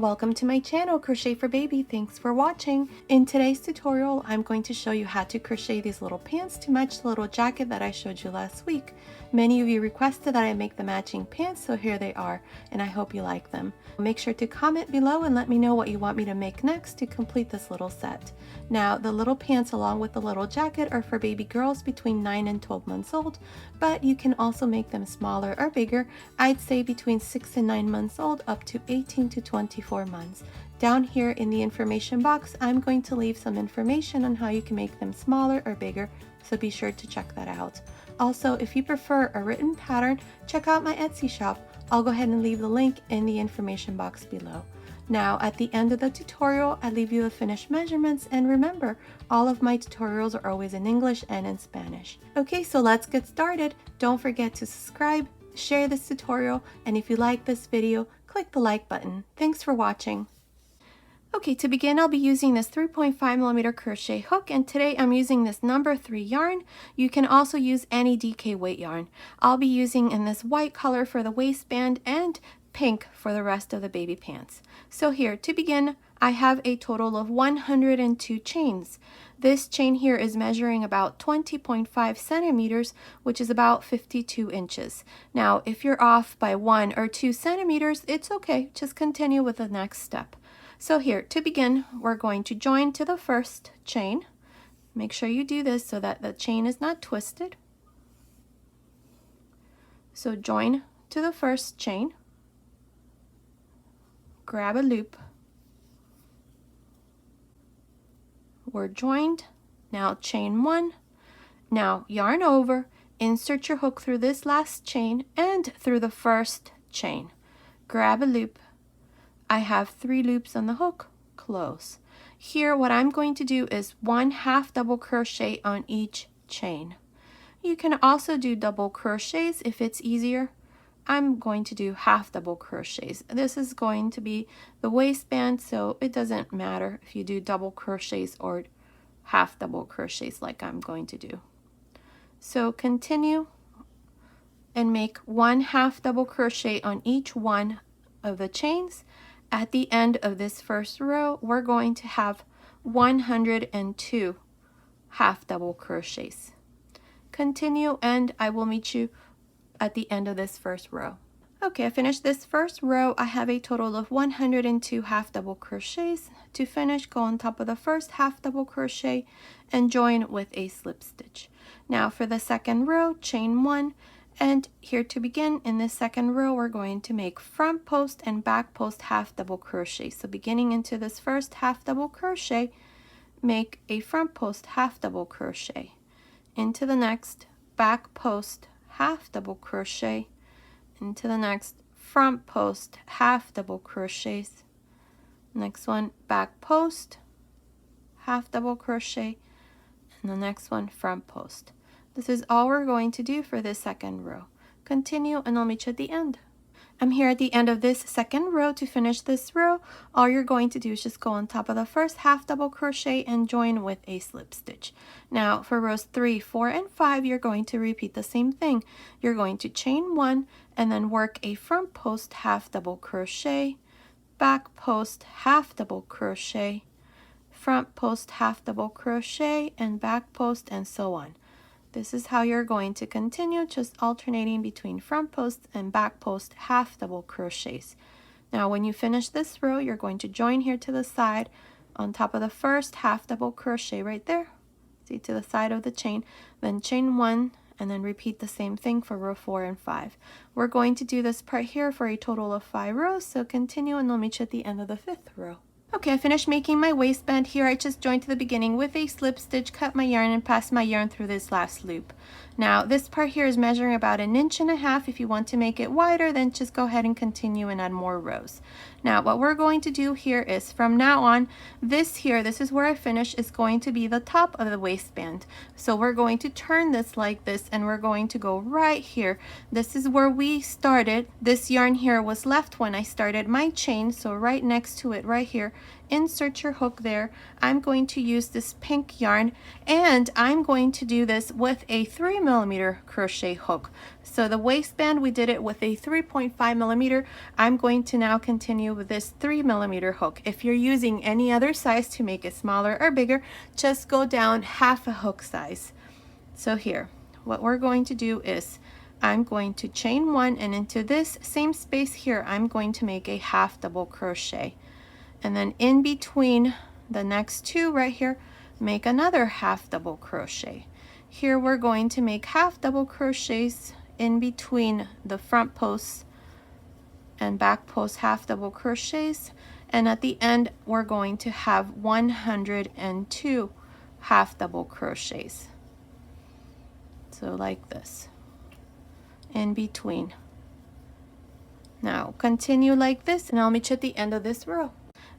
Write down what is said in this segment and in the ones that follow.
Welcome to my channel, Crochet for Baby. Thanks for watching. In today's tutorial, I'm going to show you how to crochet these little pants to match the little jacket that I showed you last week. Many of you requested that I make the matching pants, so here they are, and I hope you like them. Make sure to comment below and let me know what you want me to make next to complete this little set. Now, the little pants along with the little jacket are for baby girls between 9 and 12 months old, but you can also make them smaller or bigger. I'd say between 6 and 9 months old up to 18 to 24 months. Down here in the information box, I'm going to leave some information on how you can make them smaller or bigger, so be sure to check that out. Also, if you prefer a written pattern, check out my Etsy shop. I'll go ahead and leave the link in the information box below. Now, at the end of the tutorial, I leave you the finished measurements, and remember, all of my tutorials are always in English and in Spanish. Okay, so let's get started. Don't forget to subscribe, share this tutorial, and if you like this video, click the like button. Thanks for watching. Okay, to begin, I'll be using this 3.5mm crochet hook, and today I'm using this number 3 yarn. You can also use any DK weight yarn. I'll be using in this white color for the waistband and pink for the rest of the baby pants. So here, to begin, I have a total of 102 chains. This chain here is measuring about 20.5 centimeters, which is about 52 inches. Now, if you're off by 1 or 2 centimeters, it's okay. Just continue with the next step. So here, to begin, we're going to join to the first chain. Make sure you do this so that the chain is not twisted. So join to the first chain. Grab a loop. We're joined. Now chain 1. Now yarn over, insert your hook through this last chain and through the first chain. Grab a loop. I have 3 loops on the hook, close. Here what I'm going to do is 1 half double crochet on each chain. You can also do double crochets if it's easier. I'm going to do half double crochets. This is going to be the waistband, so it doesn't matter if you do double crochets or half double crochets like I'm going to do. So continue and make 1 half double crochet on each one of the chains. At the end of this first row, we're going to have 102 half double crochets. Continue, and I will meet you at the end of this first row. Okay, I finished this first row. I have a total of 102 half double crochets. To finish, go on top of the first half double crochet and join with a slip stitch. Now for the second row, chain 1, and here to begin, in this second row, we're going to make front post and back post half double crochet. So beginning into this first half double crochet, make a front post half double crochet. Into the next, back post half double crochet. Into the next, front post half double crochets. Next one, back post half double crochet, and the next one, front post. This is all we're going to do for this second row. Continue, and I'll meet you at the end. I'm here at the end of this second row. To finish this row, all you're going to do is just go on top of the first half double crochet and join with a slip stitch. Now for rows 3, 4, and 5, you're going to repeat the same thing. You're going to chain 1 and then work a front post half double crochet, back post half double crochet, front post half double crochet, and back post, and so on. This is how you're going to continue, just alternating between front post and back post half double crochets. Now when you finish this row, you're going to join here to the side on top of the first half double crochet right there. See, to the side of the chain, then chain 1 and then repeat the same thing for row 4 and 5. We're going to do this part here for a total of 5 rows, so continue and I'll meet you at the end of the 5th row. Okay, I finished making my waistband here. I just joined to the beginning with a slip stitch, cut my yarn, and passed my yarn through this last loop. Now, this part here is measuring about 1.5 inches. If you want to make it wider, then just go ahead and continue and add more rows. Now, what we're going to do here is, from now on, this is where I finish, is going to be the top of the waistband. So we're going to turn this like this, and we're going to go right here. This is where we started. This yarn here was left when I started my chain, so right next to it, right here, insert your hook there. I'm going to use this pink yarn, and I'm going to do this with a 3mm crochet hook. So the waistband, we did it with a 3.5mm. I'm going to now continue with this 3mm hook. If you're using any other size to make it smaller or bigger, just go down half a hook size. So here, what we're going to do is I'm going to chain one, and into this same space here I'm going to make a half double crochet, and then in between the next two right here make another half double crochet. Here we're going to make half double crochets in between the front posts and back post, half double crochets, and at the end we're going to have 102 half double crochets. So like this in between. Now continue like this, and I'll meet you at the end of this row.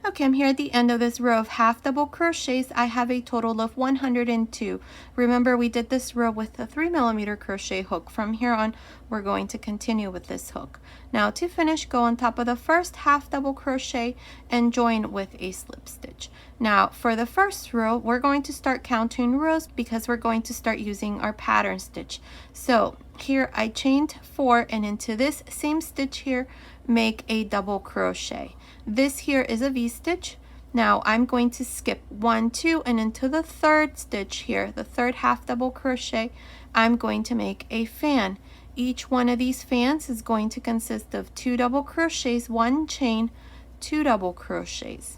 Okay, I'm here at the end of this row of half double crochets. I have a total of 102. Remember, we did this row with a 3mm crochet hook. From here on, we're going to continue with this hook. Now to finish, go on top of the first half double crochet and join with a slip stitch. Now for the first row, we're going to start counting rows because we're going to start using our pattern stitch. So here I chained 4, and into this same stitch here make a double crochet. This here is a V-stitch. Now I'm going to skip 1, 2, and into the third stitch here, the third half double crochet, I'm going to make a fan. Each one of these fans is going to consist of 2 double crochets, 1 chain, 2 double crochets.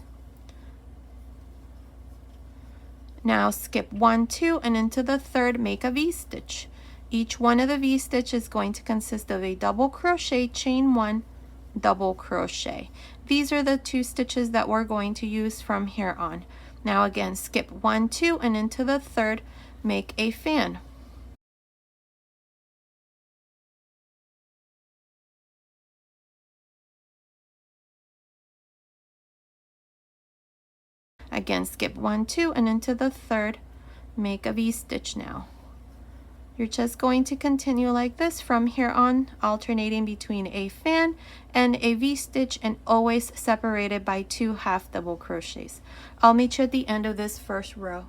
Now skip 1, 2, and into the third make a V-stitch. Each one of the V-stitch is going to consist of a double crochet, chain 1, double crochet. These are the 2 stitches that we're going to use from here on. Now again, skip 1, 2, and into the third make a fan. Again, skip 1, 2, and into the third make a V-stitch. Now you're just going to continue like this from here on, alternating between a fan and a V-stitch, and always separated by 2 half double crochets. I'll meet you at the end of this first row.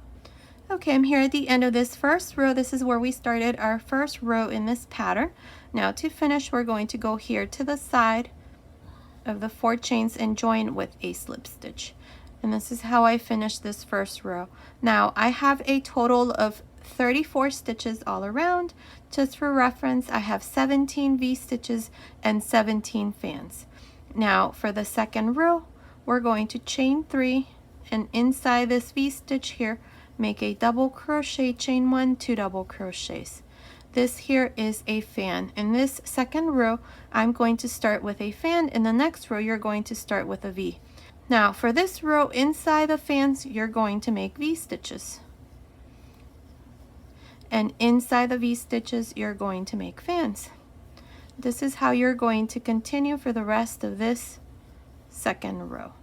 Okay, I'm here at the end of this first row. This is where we started our first row in this pattern. Now to finish, we're going to go here to the side of the 4 chains and join with a slip stitch. And this is how I finished this first row. Now I have a total of 34 stitches all around. Just for reference, I have 17 V-stitches and 17 fans. Now for the second row, we're going to chain 3, and inside this V-stitch here, make a double crochet, chain 1, 2 double crochets. This here is a fan. In this second row, I'm going to start with a fan. In the next row, you're going to start with a V. Now for this row, inside the fans, you're going to make V-stitches. And inside the V-stitches, you're going to make fans. This is how you're going to continue for the rest of this second row.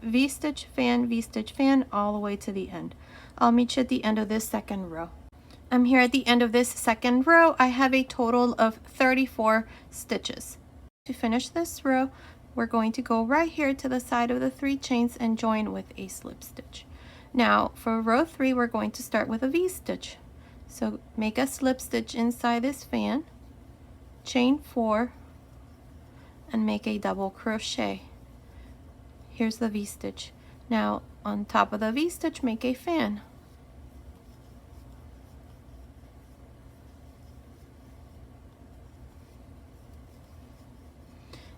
V-stitch, fan, all the way to the end. I'll meet you at the end of this second row. I'm here at the end of this second row. I have a total of 34 stitches. To finish this row, we're going to go right here to the side of the 3 chains and join with a slip stitch. Now for row 3, we're going to start with a V-stitch. So make a slip stitch inside this fan, chain 4, and make a double crochet. Here's the V-stitch. Now on top of the V-stitch, make a fan.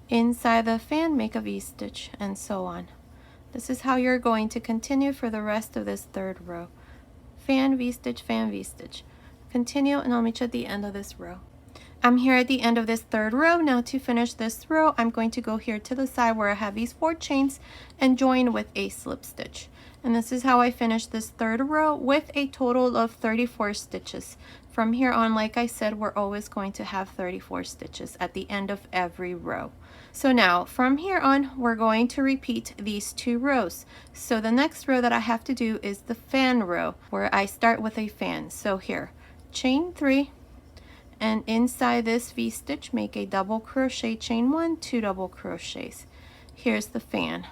Inside the fan, make a V-stitch, and so on. This is how you're going to continue for the rest of this third row. Fan, V-stitch, fan, V-stitch. Continue, and I'll meet you at the end of this row. I'm here at the end of this third row. Now to finish this row, I'm going to go here to the side where I have these 4 chains and join with a slip stitch. And this is how I finish this third row with a total of 34 stitches. From here on, like I said, we're always going to have 34 stitches at the end of every row. So now from here on, we're going to repeat these 2 rows. So the next row that I have to do is the fan row, where I start with a fan. So here, chain 3, and inside this V-stitch, make a double crochet, chain 1, 2 double crochets. Here's the fan.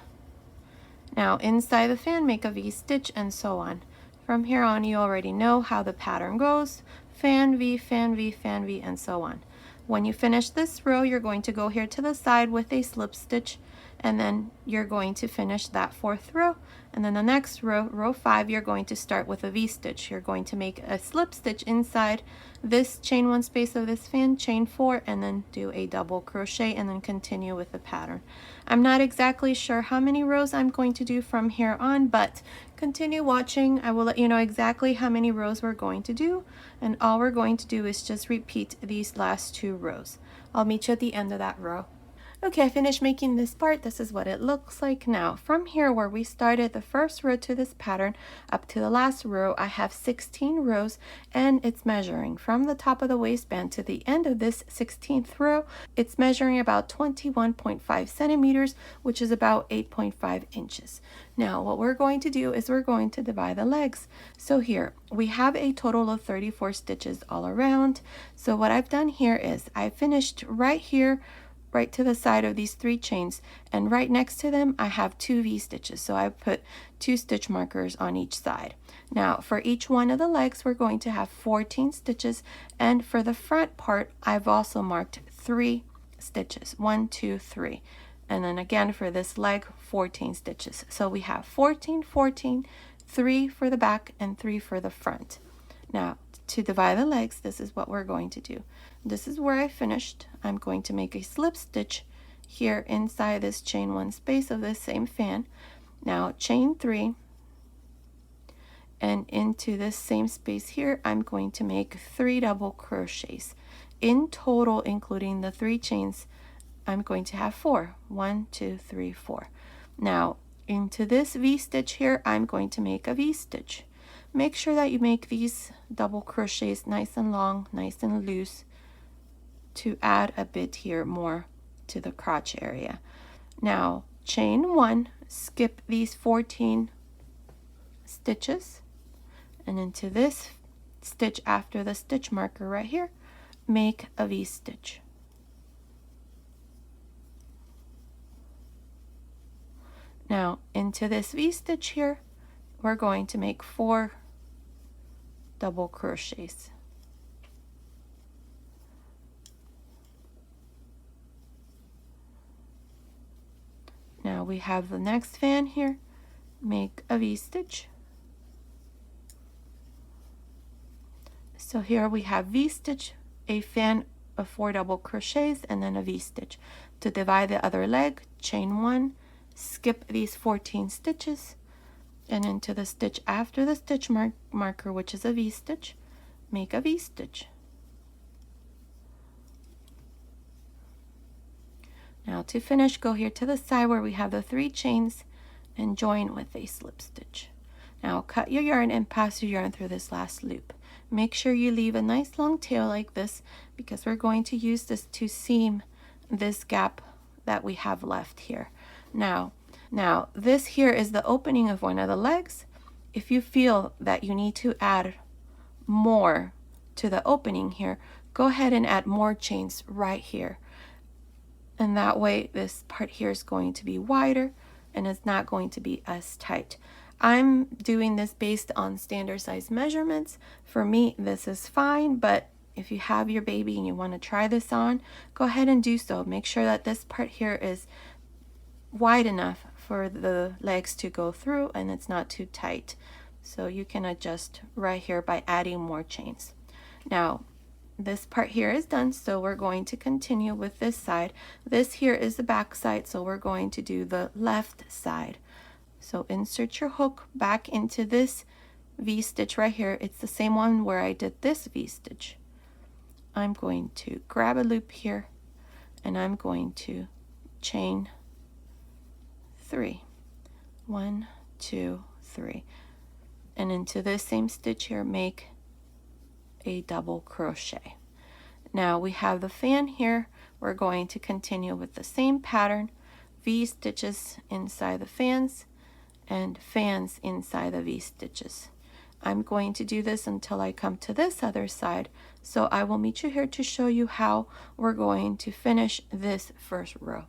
Now inside the fan, make a V-stitch and so on. From here on, you already know how the pattern goes. Fan V, fan V, fan V, and so on. When you finish this row, you're going to go here to the side with a slip stitch, and then you're going to finish that 4th row. And then the next row, row 5, you're going to start with a V-stitch. You're going to make a slip stitch inside this chain 1 space of this fan, chain 4, and then do a double crochet and then continue with the pattern. I'm not exactly sure how many rows I'm going to do from here on, but continue watching. I will let you know exactly how many rows we're going to do, and all we're going to do is just repeat these last 2 rows. I'll meet you at the end of that row. Okay, I finished making this part. This is what it looks like now. From here where we started the first row to this pattern up to the last row, I have 16 rows, and it's measuring from the top of the waistband to the end of this 16th row. It's measuring about 21.5 centimeters, which is about 8.5 inches. Now what we're going to do is we're going to divide the legs. So here we have a total of 34 stitches all around. So what I've done here is I finished right here, right to the side of these 3 chains, and right next to them I have 2 V-stitches, so I put 2 stitch markers on each side. Now for each one of the legs we're going to have 14 stitches, and for the front part I've also marked 3 stitches, 1, 2, 3, and then again for this leg 14 stitches. So we have 14, 14, 3 for the back and 3 for the front. Now to divide the legs, this is what we're going to do. This is where I finished. I'm going to make a slip stitch here inside this chain 1 space of this same fan. Now chain 3, and into this same space here I'm going to make 3 double crochets. In total, including the 3 chains, I'm going to have 4. 1, 2, 3, 4. Now into this V-stitch here I'm going to make a V-stitch. Make sure that you make these double crochets nice and long, nice and loose, to add a bit here more to the crotch area. Now chain 1, skip these 14 stitches, and into this stitch after the stitch marker right here, make a V-stitch. Now into this V-stitch here we're going to make 4 double crochets. Now we have the next fan here, make a V-stitch. So here we have V-stitch, a fan of 4 double crochets, and then a V-stitch. To divide the other leg, chain 1, skip these 14 stitches, and into the stitch after the stitch marker, which is a V-stitch, make a V-stitch. Now to finish, go here to the side where we have the 3 chains and join with a slip stitch. Now cut your yarn and pass your yarn through this last loop. Make sure you leave a nice long tail like this, because we're going to use this to seam this gap that we have left here. Now this here is the opening of one of the legs. If you feel that you need to add more to the opening here, go ahead and add more chains right here. And that way this part here is going to be wider and it's not going to be as tight. I'm doing this based on standard size measurements. For me, this is fine, but if you have your baby and you want to try this on, go ahead and do so. Make sure that this part here is wide enough for the legs to go through and it's not too tight. So you can adjust right here by adding more chains. Now, this part here is done, so we're going to continue with this side. This here is the back side, so we're going to do the left side. So insert your hook back into this V-stitch right here. It's the same one where I did this V-stitch. I'm going to grab a loop here and I'm going to chain 3. 1, 2, 3. And into this same stitch here, make a double crochet. Now we have the fan here. We're going to continue with the same pattern, V stitches inside the fans and fans inside the V stitches. I'm going to do this until I come to this other side, so I will meet you here to show you how we're going to finish this first row.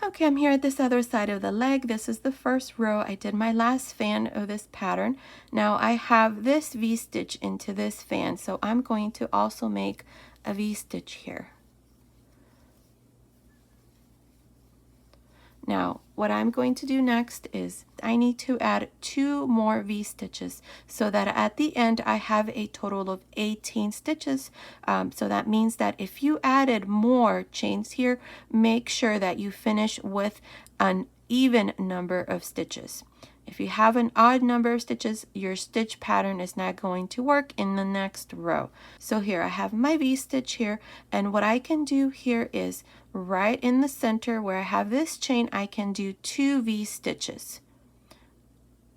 Okay, I'm here at this other side of the leg. This is the first row. I did my last fan of this pattern. Now I have this V-stitch into this fan, so I'm going to also make a V-stitch here. Now, what I'm going to do next is I need to add 2 more V-stitches so that at the end I have a total of 18 stitches. So that means that if you added more chains here, make sure that you finish with an even number of stitches. If you have an odd number of stitches, your stitch pattern is not going to work in the next row. So here I have my V-stitch here, and what I can do here is right in the center where I have this chain, I can do 2 V-stitches.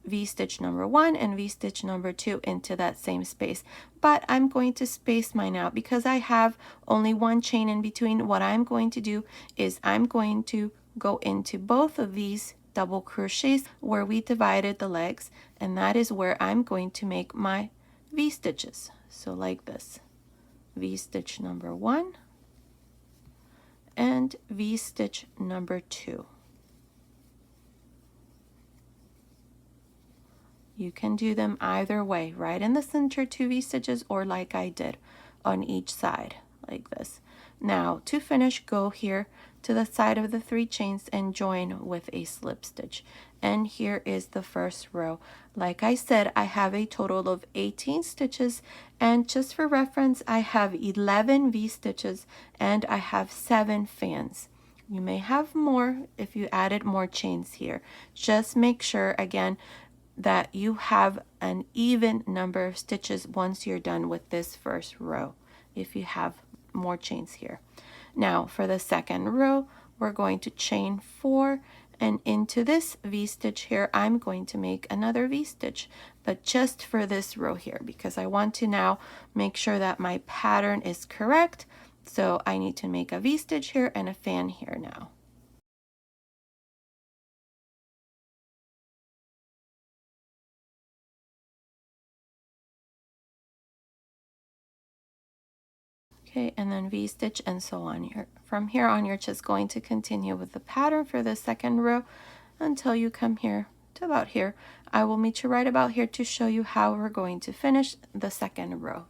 V-stitch number 1 and V-stitch number 2 into that same space. But I'm going to space mine out because I have only one chain in between. What I'm going to do is I'm going to go into both of these double crochets where we divided the legs, and that is where I'm going to make my V-stitches. So like this, V-stitch number 1 and V-stitch number 2. You can do them either way, right in the center 2 V-stitches, or like I did on each side like this. Now to finish, go here to the side of the 3 chains and join with a slip stitch. And here is the first row. Like I said, I have a total of 18 stitches, and just for reference, I have 11 V-stitches and I have 7 fans. You may have more if you added more chains here. Just make sure again that you have an even number of stitches once you're done with this first row if you have more chains here. Now for the second row, we're going to chain 4, and into this V-stitch here I'm going to make another V-stitch, but just for this row here because I want to now make sure that my pattern is correct. So I need to make a V-stitch here and a fan here now. Okay, and then V-stitch and so on. From here on, you're just going to continue with the pattern for the second row until you come here to about here. I will meet you right about here to show you how we're going to finish the second row.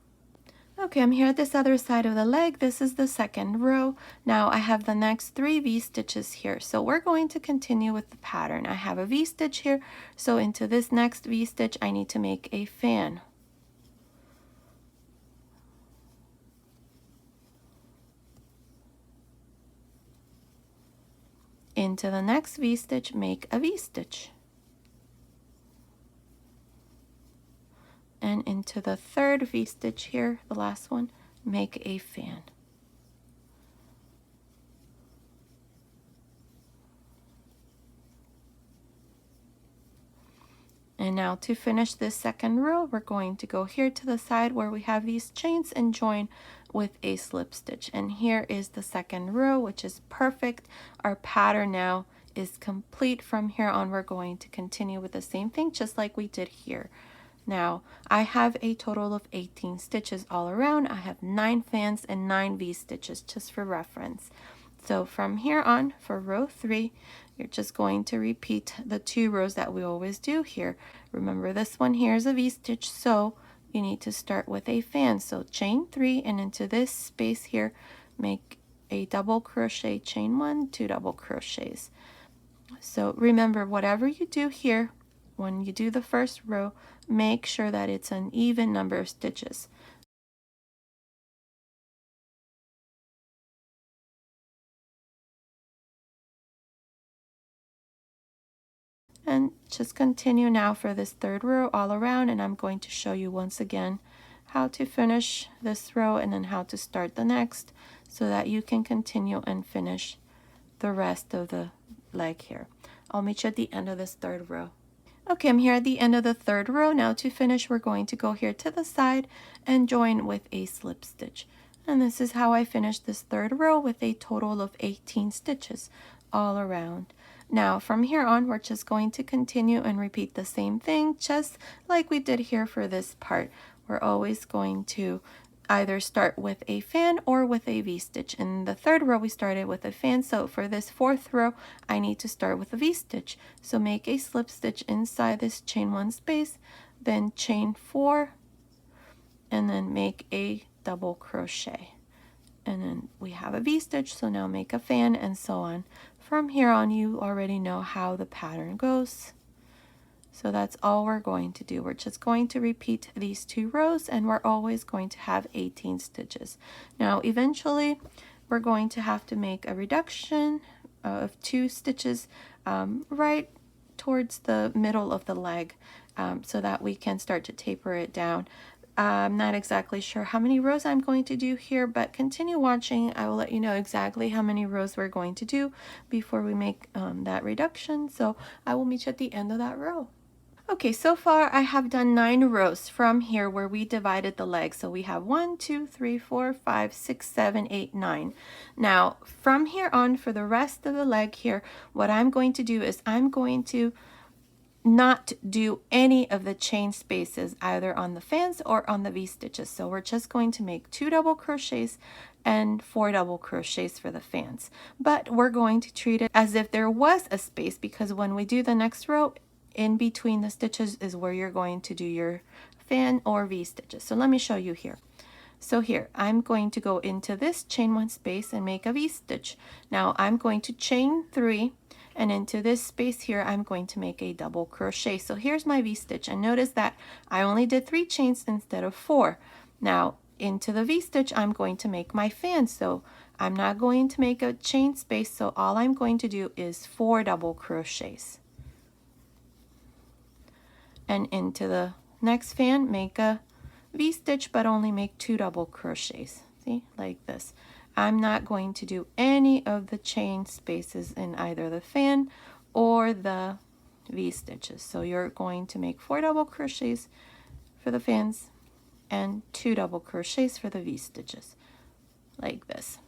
Okay, I'm here at this other side of the leg. This is the second row. Now I have the next 3 V-stitches here. So we're going to continue with the pattern. I have a V-stitch here. So into this next V-stitch, I need to make a fan. Into the next V-stitch, make a V-stitch. And into the third V-stitch here, the last one, make a fan. And now to finish this second row, we're going to go here to the side where we have these chains and join with a slip stitch. And here is the second row, which is perfect. Our pattern now is complete. From here on, we're going to continue with the same thing, just like we did here. Now, I have a total of 18 stitches all around. I have 9 fans and 9 V-stitches, just for reference. So from here on, for row 3, you're just going to repeat the 2 rows that we always do here. Remember, this one here is a V-stitch, so you need to start with a fan. So chain 3, and into this space here, make a double crochet, chain 1, 2 double crochets. So remember, whatever you do here, when you do the first row, make sure that it's an even number of stitches. And just continue now for this third row all around, and I'm going to show you once again how to finish this row and then how to start the next so that you can continue and finish the rest of the leg here. I'll meet you at the end of this third row. Okay, I'm here at the end of the third row. Now to finish, we're going to go here to the side and join with a slip stitch. And this is how I finished this third row with a total of 18 stitches all around. Now from here on, we're just going to continue and repeat the same thing, just like we did here for this part. We're always going to either start with a fan or with a V-stitch. In the third row we started with a fan, so for this fourth row I need to start with a V-stitch. So make a slip stitch inside this chain 1 space, then chain 4, and then make a double crochet. And then we have a V-stitch, so now make a fan, and so on. From here on you already know how the pattern goes. So that's all we're going to do. We're just going to repeat these 2 rows, and we're always going to have 18 stitches. Now eventually we're going to have to make a reduction of 2 stitches right towards the middle of the leg, so that we can start to taper it down. I'm not exactly sure how many rows I'm going to do here, but continue watching. I will let you know exactly how many rows we're going to do before we make that reduction. So I will meet you at the end of that row. Okay, so far I have done 9 rows from here where we divided the leg. So we have 1, 2, 3, 4, 5, 6, 7, 8, 9. Now from here on, for the rest of the leg here, what I'm going to do is I'm going to not do any of the chain spaces either on the fans or on the V-stitches. So we're just going to make 2 double crochets and 4 double crochets for the fans. But we're going to treat it as if there was a space, because when we do the next row, in between the stitches is where you're going to do your fan or V-stitches. So let me show you here. So here I'm going to go into this chain 1 space and make a V-stitch. Now I'm going to chain 3, and into this space here I'm going to make a double crochet. So here's my V-stitch, and notice that I only did 3 chains instead of 4. Now into the V-stitch I'm going to make my fan, so I'm not going to make a chain space, so all I'm going to do is 4 double crochets. And into the next fan make a V-stitch, but only make 2 double crochets. See, like this. I'm not going to do any of the chain spaces in either the fan or the V-stitches. So you're going to make 4 double crochets for the fans and 2 double crochets for the V-stitches, like this.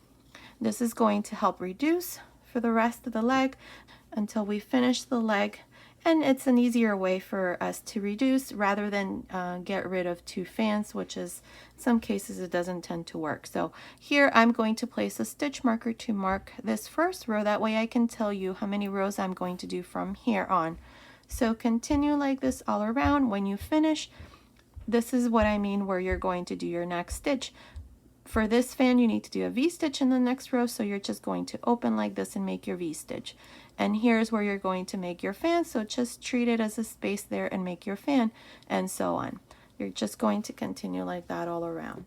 This is going to help reduce for the rest of the leg until we finish the leg. And it's an easier way for us to reduce rather than get rid of 2 fans, which is, in some cases, it doesn't tend to work. So here I'm going to place a stitch marker to mark this first row. That way I can tell you how many rows I'm going to do from here on. So continue like this all around. When you finish, this is what I mean where you're going to do your next stitch. For this fan, you need to do a V-stitch in the next row, so you're just going to open like this and make your V-stitch. And here's where you're going to make your fan, so just treat it as a space there and make your fan, and so on. You're just going to continue like that all around.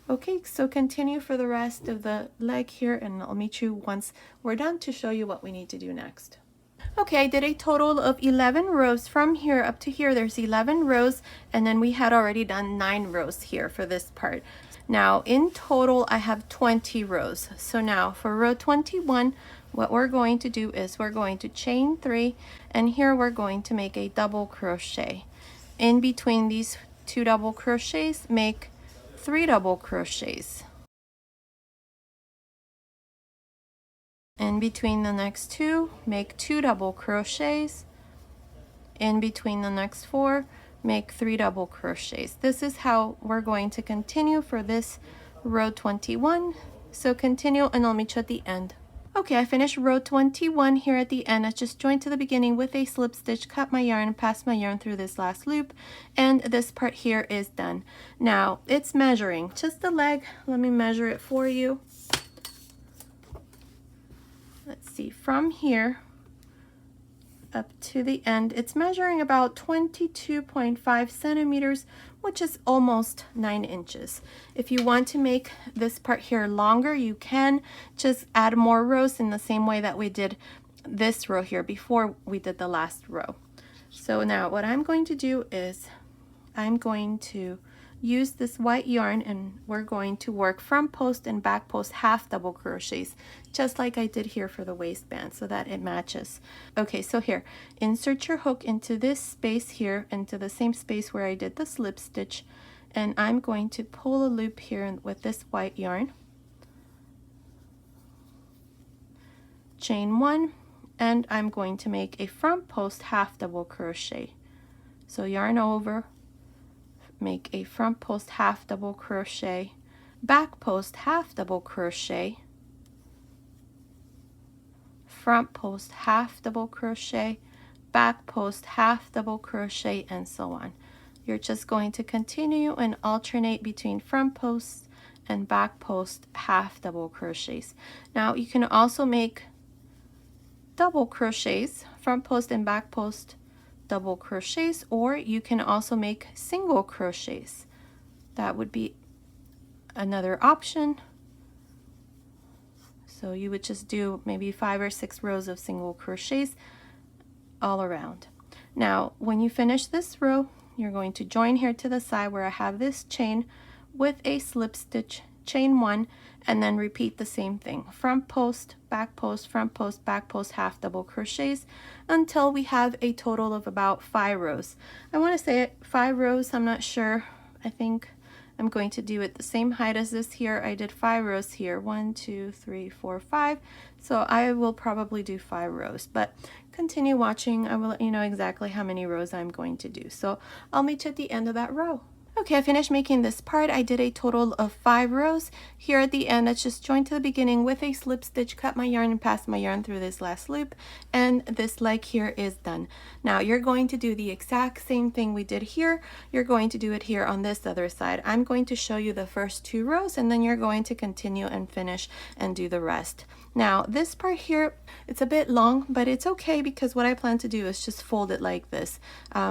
Okay, so continue for the rest of the leg here, and I'll meet you once we're done to show you what we need to do next. Okay, I did a total of 11 rows. From here up to here, there's 11 rows, and then we had already done 9 rows here for this part. Now, in total, I have 20 rows. So now, for row 21, what we're going to do is we're going to chain 3, and here we're going to make a double crochet. In between these 2 double crochets, make 3 double crochets. In between the next 2, make 2 double crochets. In between the next 4, make 3 double crochets. This is how we're going to continue for this row 21. So continue, and I'll meet you at the end. Okay, I finished row 21 here at the end. I just joined to the beginning with a slip stitch, cut my yarn, and passed my yarn through this last loop, and this part here is done. Now it's measuring just the leg. Let me measure it for you. Let's see, from here up to the end, it's measuring about 22.5 centimeters, which is almost 9 inches. If you want to make this part here longer, you can just add more rows in the same way that we did this row here before we did the last row. So now what I'm going to do is I'm going to use this white yarn, and we're going to work front post and back post half double crochets, just like I did here for the waistband, so that it matches. Okay, so here, insert your hook into this space here, into the same space where I did the slip stitch, and I'm going to pull a loop here with this white yarn, chain 1, and I'm going to make a front post half double crochet. So yarn over, make a front post half double crochet, back post half double crochet, front post half double crochet, back post half double crochet, and so on. You're just going to continue and alternate between front posts and back post half double crochets. Now you can also make double crochets, front post and back post double crochets, or you can also make single crochets. That would be another option. So you would just do maybe 5 or 6 rows of single crochets all around. Now when you finish this row, you're going to join here to the side where I have this chain with a slip stitch, chain 1, and then repeat the same thing, front post, back post, front post, back post, half double crochets, until we have a total of about 5 rows. I want to say 5 rows, I'm not sure. I think I'm going to do it the same height as this here. I did 5 rows here, 1 2 3 4 5, so I will probably do 5 rows, but continue watching. I will let you know exactly how many rows I'm going to do. So I'll meet you at the end of that row. Okay, I finished making this part. I did a total of 5 rows. Here at the end, let's just join to the beginning with a slip stitch, cut my yarn and pass my yarn through this last loop, and this leg here is done. Now you're going to do the exact same thing we did here. You're going to do it here on this other side. I'm going to show you the first 2 rows, and then you're going to continue and finish and do the rest. Now this part here, it's a bit long, but it's okay because what I plan to do is just fold it like this.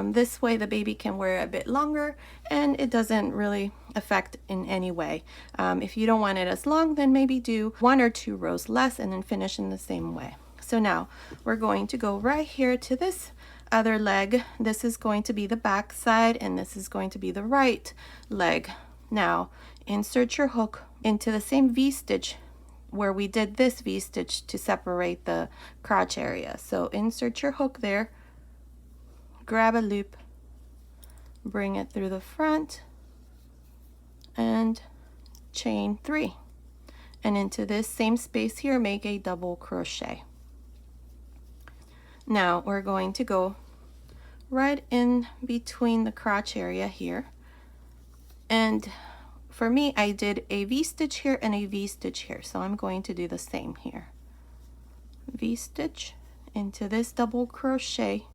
This way the baby can wear it a bit longer and it doesn't really affect in any way. If you don't want it as long, then maybe do 1 or 2 rows less and then finish in the same way. So now we're going to go right here to this other leg. This is going to be the back side and this is going to be the right leg. Now insert your hook into the same V-stitch where we did this V-stitch to separate the crotch area. So insert your hook there, grab a loop, bring it through the front, and chain 3. And into this same space here, make a double crochet. Now we're going to go right in between the crotch area here, and for me, I did a V-stitch here and a V-stitch here, so I'm going to do the same here. V-stitch into this double crochet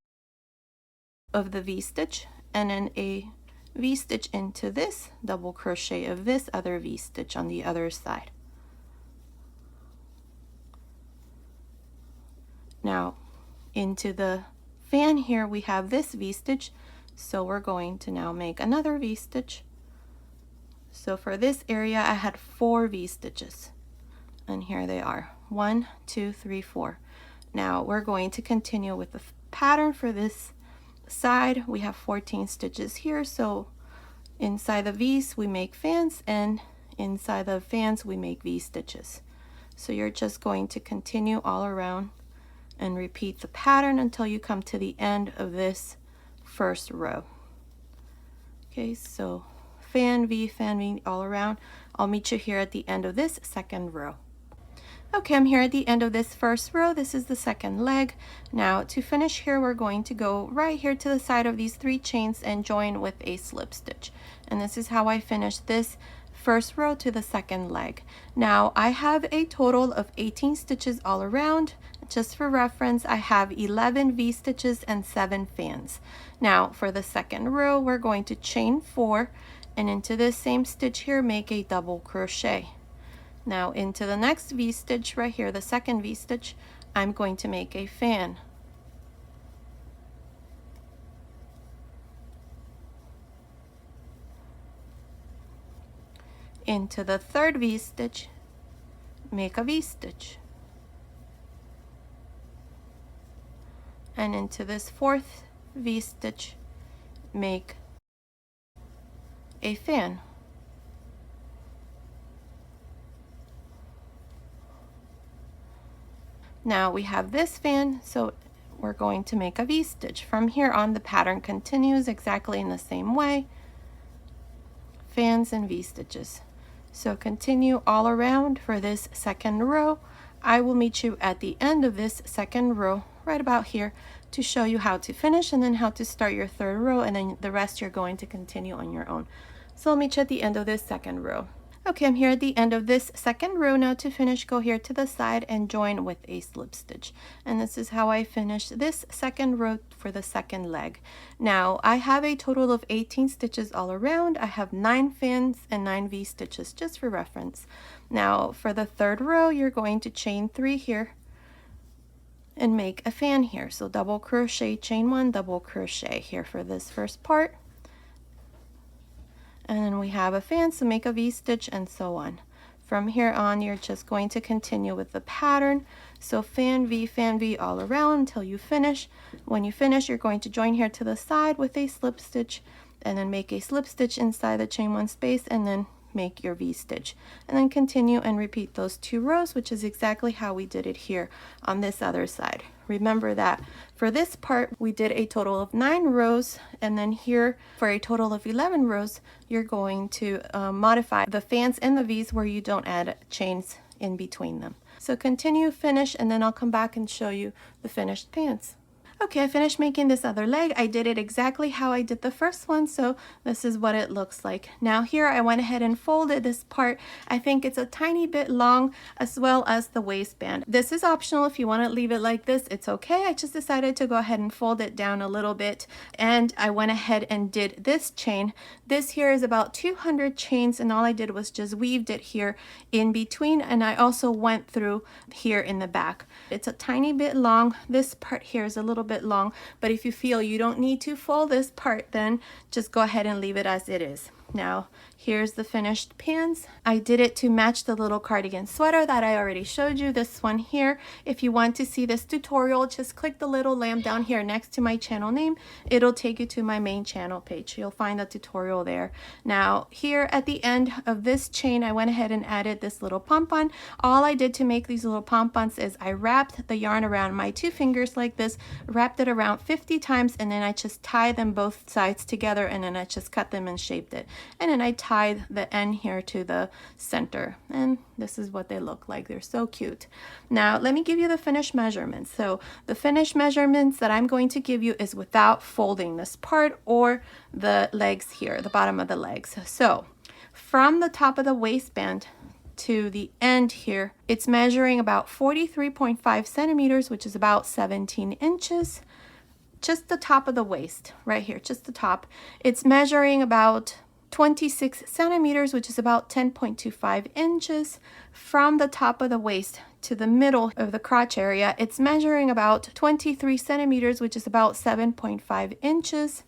of the V-stitch, and then a V-stitch into this double crochet of this other V-stitch on the other side. Now into the fan here we have this V-stitch, so we're going to now make another V-stitch. So for this area I had 4 V-stitches, and here they are, 1 2 3 4. Now we're going to continue with the pattern for this side. We have 14 stitches here, so inside the V's we make fans, and inside the fans we make V-stitches. So you're just going to continue all around and repeat the pattern until you come to the end of this first row. Okay, so fan V all around. I'll meet you here at the end of this second row. Okay, I'm here at the end of this first row. This is the second leg. Now to finish here, we're going to go right here to the side of these 3 chains and join with a slip stitch. And this is how I finish this first row to the second leg. Now I have a total of 18 stitches all around. Just for reference, I have 11 V-stitches and 7 fans. Now for the second row, we're going to chain 4, and into this same stitch here, make a double crochet. Now into the next V-stitch right here, the second V-stitch, I'm going to make a fan. Into the third V-stitch, make a V-stitch. And into this fourth V-stitch, make a fan. Now we have this fan, so we're going to make a V-stitch. From here on, the pattern continues exactly in the same way. Fans and V-stitches. So continue all around for this second row. I will meet you at the end of this second row, right about here, to show you how to finish and then how to start your third row, and then the rest you're going to continue on your own. So I'll meet you at the end of this second row. Okay, I'm here at the end of this second row. Now to finish, go here to the side and join with a slip stitch. And this is how I finished this second row for the second leg. Now I have a total of 18 stitches all around. I have 9 fans and 9 V-stitches just for reference. Now for the third row, you're going to chain 3 here and make a fan here. So double crochet, chain 1, double crochet here for this first part. And then we have a fan, so make a V-stitch and so on. From here on, you're just going to continue with the pattern. So fan V all around until you finish. When you finish, you're going to join here to the side with a slip stitch and then make a slip stitch inside the chain 1 space and then make your V-stitch. And then continue and repeat those 2 rows, which is exactly how we did it here on this other side. Remember that for this part, we did a total of 9 rows, and then here for a total of 11 rows, you're going to modify the fans and the V's where you don't add chains in between them. So continue, finish, and then I'll come back and show you the finished pants. Okay, I finished making this other leg. I did it exactly how I did the first one, so this is what it looks like. Now here I went ahead and folded this part. I think it's a tiny bit long, as well as the waistband. This is optional. If you want to leave it like this, it's okay. I just decided to go ahead and fold it down a little bit, and I went ahead and did this chain. This here is about 200 chains, and all I did was just weaved it here in between, and I also went through here in the back. It's a tiny bit long. This part here is a little bit long, but if you feel you don't need to fold this part, then just go ahead and leave it as it is. Now here's the finished pants. I did it to match the little cardigan sweater that I already showed you, this one here. If you want to see this tutorial, just click the little lamp down here next to my channel name. It'll take you to my main channel page. You'll find the tutorial there. Now here at the end of this chain, I went ahead and added this little pom-pom. All I did to make these little pom-poms is I wrapped the yarn around my 2 fingers like this, wrapped it around 50 times, and then I just tied them both sides together, and then I just cut them and shaped it. And then I tied the end here to the center, and this is what they look like. They're so cute. Now let me give you the finished measurements. So the finished measurements that I'm going to give you is without folding this part or the legs here, the bottom of the legs. So from the top of the waistband to the end here, it's measuring about 43.5 centimeters, which is about 17 inches. Just the top of the waist right here, just the top, it's measuring about 26 centimeters, which is about 10.25 inches. From the top of the waist to the middle of the crotch area, it's measuring about 23 centimeters, which is about 7.5 inches.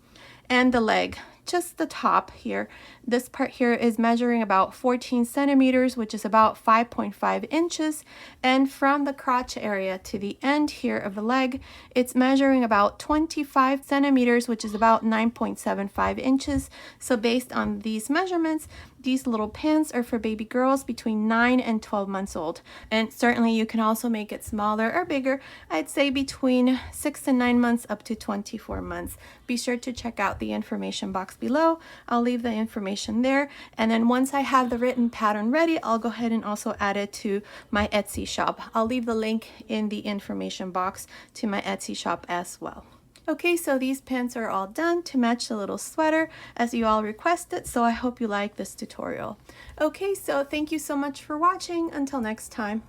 And the leg, just the top here, this part here is measuring about 14 centimeters, which is about 5.5 inches. And from the crotch area to the end here of the leg, it's measuring about 25 centimeters, which is about 9.75 inches. So based on these measurements, these little pants are for baby girls between 9 and 12 months old. And certainly you can also make it smaller or bigger. I'd say between 6 and 9 months up to 24 months. Be sure to check out the information box below. I'll leave the information there. And then once I have the written pattern ready, I'll go ahead and also add it to my Etsy shop. I'll leave the link in the information box to my Etsy shop as well. Okay, so these pants are all done to match the little sweater as you all requested, so I hope you like this tutorial. Okay, so thank you so much for watching. Until next time.